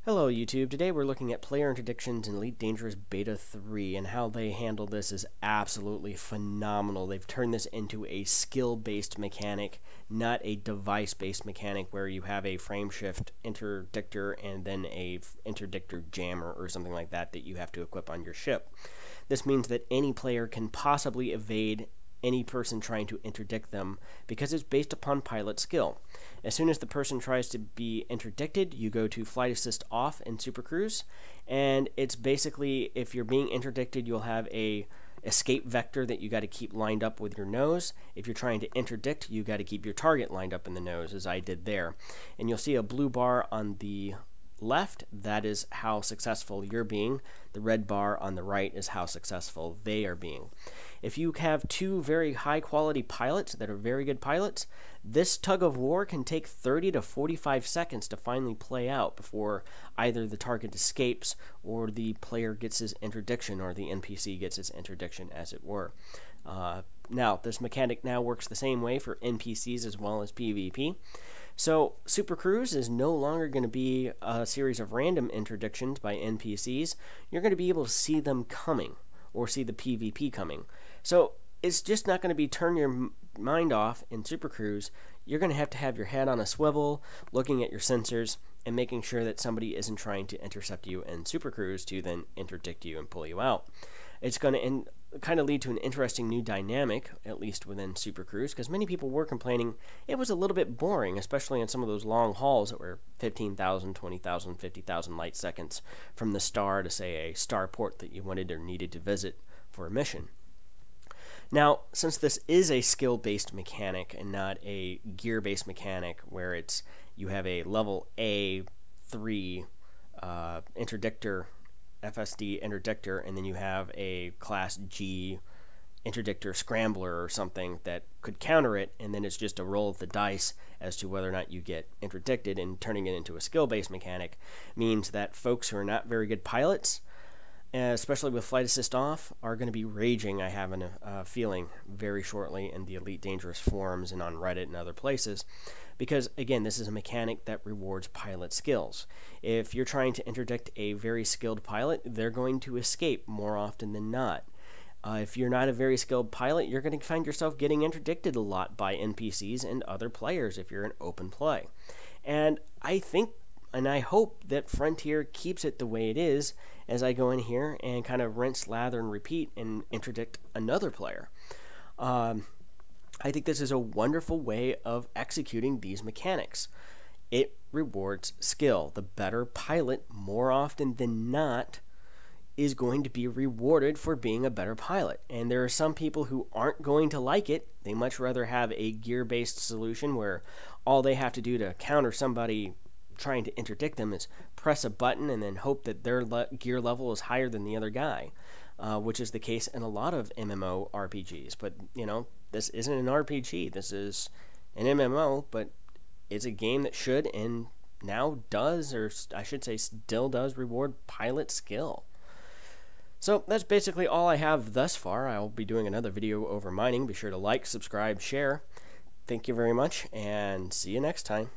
Hello YouTube, today we're looking at player interdictions in Elite Dangerous Beta 3, and how they handle this is absolutely phenomenal. They've turned this into a skill-based mechanic, not a device-based mechanic where you have a frameshift interdictor and then a interdictor jammer or something like that that you have to equip on your ship. This means that any player can possibly evade any person trying to interdict them because it's based upon pilot skill. As soon as the person tries to be interdicted, you go to flight assist off in Super Cruise, and it's basically, if you're being interdicted, you'll have a escape vector that you got to keep lined up with your nose. If you're trying to interdict, you got to keep your target lined up in the nose, as I did there. And you'll see a blue bar on the left, that is how successful you're being. The red bar on the right is how successful they are being. If you have two very high quality pilots that are very good pilots, this tug of war can take 30 to 45 seconds to finally play out before either the target escapes or the player gets his interdiction, or the NPC gets his interdiction, as it were. Now, this mechanic now works the same way for NPCs as well as PvP. So, Super Cruise is no longer going to be a series of random interdictions by NPCs. You're going to be able to see them coming, or see the PvP coming. So, it's just not going to be turn your mind off in Super Cruise. You're going to have your head on a swivel, looking at your sensors, and making sure that somebody isn't trying to intercept you in Super Cruise to then interdict you and pull you out. It's going to kind of lead to an interesting new dynamic, at least within Super Cruise, because many people were complaining it was a little bit boring, especially on some of those long hauls that were 15,000, 20,000, 50,000 light seconds from the star to, say, a starport that you wanted or needed to visit for a mission. Now, since this is a skill-based mechanic and not a gear-based mechanic where it's you have a level A3 interdictor, FSD interdictor, and then you have a class G interdictor scrambler or something that could counter it, and then it's just a roll of the dice as to whether or not you get interdicted, and turning it into a skill-based mechanic means that folks who are not very good pilots, especially with flight assist off, are going to be raging, I have a feeling, very shortly in the Elite Dangerous forums and on Reddit and other places, because, again, this is a mechanic that rewards pilot skills. If you're trying to interdict a very skilled pilot, they're going to escape more often than not. If you're not a very skilled pilot, you're going to find yourself getting interdicted a lot by NPCs and other players if you're in open play. And I think, and I hope, that Frontier keeps it the way it is as I go in here and kind of rinse, lather, and repeat and interdict another player. I think this is a wonderful way of executing these mechanics. It rewards skill. The better pilot, more often than not, is going to be rewarded for being a better pilot. And there are some people who aren't going to like it. They much rather have a gear-based solution where all they have to do to counter somebody trying to interdict them is press a button and then hope that their gear level is higher than the other guy, which is the case in a lot of MMO RPGs. But, you know, this isn't an RPG. This is an MMO, but it's a game that should and now does, or I should say still does, reward pilot skill. So that's basically all I have thus far. I'll be doing another video over mining. Be sure to like, subscribe, share. Thank you very much, and see you next time.